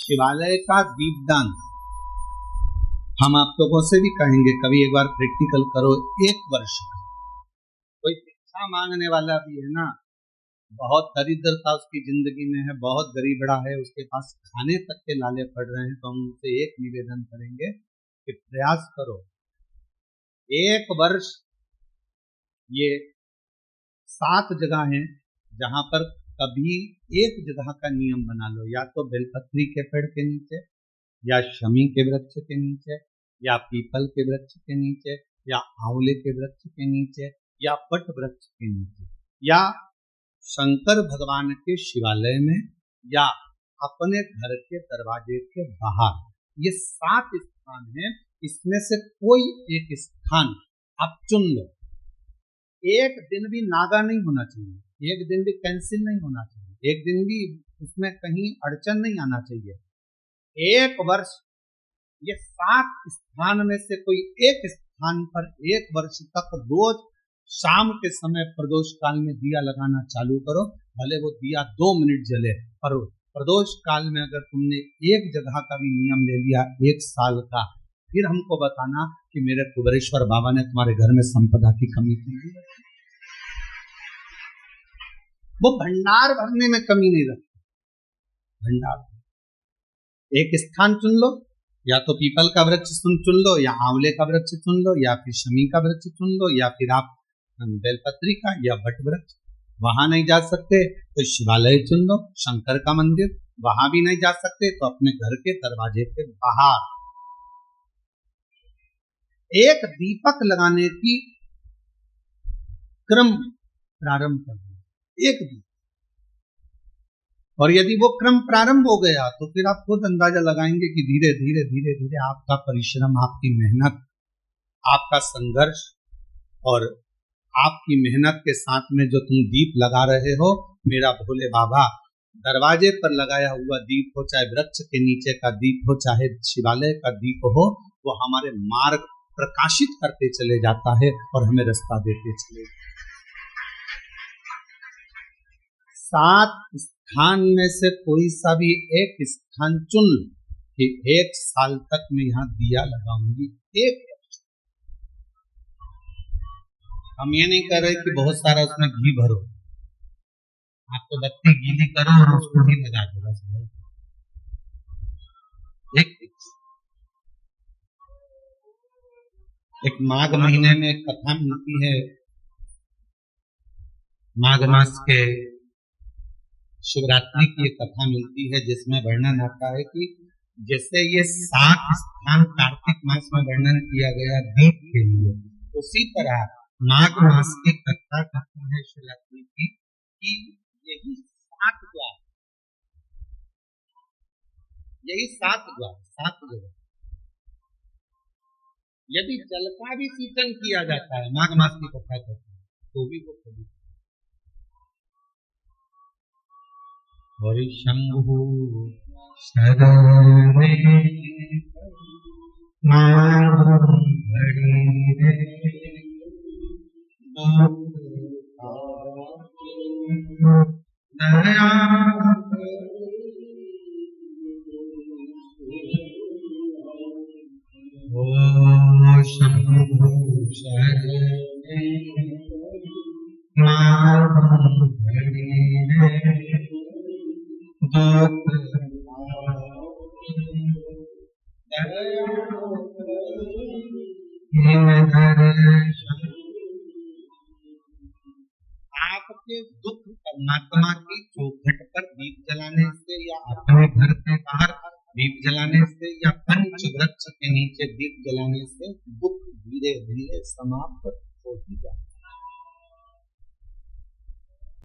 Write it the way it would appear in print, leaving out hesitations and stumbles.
शिवालय का दीपदान हम आप लोगों से भी कहेंगे, कभी एक बार प्रैक्टिकल करो। 1 वर्ष का कोई शिक्षा मांगने वाला भी है ना, बहुत दरिद्रता उसकी जिंदगी में है, बहुत गरीबड़ा है, उसके पास खाने तक के लाले पड़ रहे हैं, तो हम उनसे एक निवेदन करेंगे कि प्रयास करो 1 वर्ष। ये 7 जगह हैं जहां पर कभी एक जगह का नियम बना लो, या तो बेलपत्री के पेड़ के नीचे, या शमी के वृक्ष के नीचे, या पीपल के वृक्ष के नीचे, या आंवले के वृक्ष के नीचे, या वट वृक्ष के नीचे, या शंकर भगवान के शिवालय में, या अपने घर के दरवाजे के बाहर। ये 7 स्थान हैं, इसमें से कोई एक स्थान आप चुन लो। एक दिन भी नागा नहीं होना चाहिए, एक दिन भी कैंसिल नहीं होना चाहिए, एक दिन भी उसमें कहीं अड़चन नहीं आना चाहिए। 1 वर्ष ये 7 स्थान में से कोई एक स्थान पर 1 वर्ष तक रोज शाम के समय प्रदोष काल में दिया लगाना चालू करो। भले वो दिया 2 मिनट जले, पर प्रदोष काल में अगर तुमने एक जगह का भी नियम ले लिया 1 साल का, फिर हमको बताना कि मेरे कुबेरेश्वर बाबा ने तुम्हारे घर में संपदा की कमी की। वो भंडार भरने में कमी नहीं रखते। भंडार एक स्थान चुन लो, या तो पीपल का वृक्ष चुन लो, या आंवले का वृक्ष चुन लो, या फिर शमी का वृक्ष चुन लो, या फिर आप बेलपत्री का या वट वृक्ष। वहां नहीं जा सकते तो शिवालय चुन लो, शंकर का मंदिर। वहां भी नहीं जा सकते तो अपने घर के दरवाजे के बाहर एक दीपक लगाने की क्रम प्रारंभ कर दो, एक दीपक। और यदि वो क्रम प्रारंभ हो गया तो फिर आप खुद अंदाजा लगाएंगे कि धीरे धीरे धीरे धीरे आपका परिश्रम, आपकी मेहनत, आपका संघर्ष और आपकी मेहनत के साथ में जो तुम दीप लगा रहे हो, मेरा भोले बाबा दरवाजे पर लगाया हुआ दीप हो, चाहे वृक्ष के नीचे का दीप हो, चाहे शिवालय का दीप हो, वो हमारे मार्ग प्रकाशित करते चले जाता है और हमें रास्ता देते चले। 7 स्थान में से कोई सा भी एक स्थान चुन लो कि 1 साल तक मैं यहाँ दिया लगाऊंगी। 1 हम ये नहीं कर रहे कि बहुत सारा उसमें घी भरो, आप तो बत्ती गीली करो और उसको ही लगा दो बस। एक माघ महीने में एक कथा मिलती है, माघ मास के शिवरात्रि की एक कथा मिलती है, जिसमें वर्णन आता है कि जैसे ये 7 स्थान कार्तिक मास में वर्णन किया गया दीप के लिए, उसी तरह माघ मास की कथा कहती है शिवरात्रि की कि यही 7 द्वार, यही 7 द्वार, 7 जगह यदि जल का भी सिंचन किया जाता है, माघ मास की कथा कहती है, तो भी वो कभी शंभु शरणे दया ओ शंभु शरणे आपके दुख परमात्मा की चौखट पर दीप जलाने से, या अपने घर के बाहर दीप जलाने से, या पंच वृक्ष के नीचे दीप जलाने से दुख धीरे धीरे समाप्त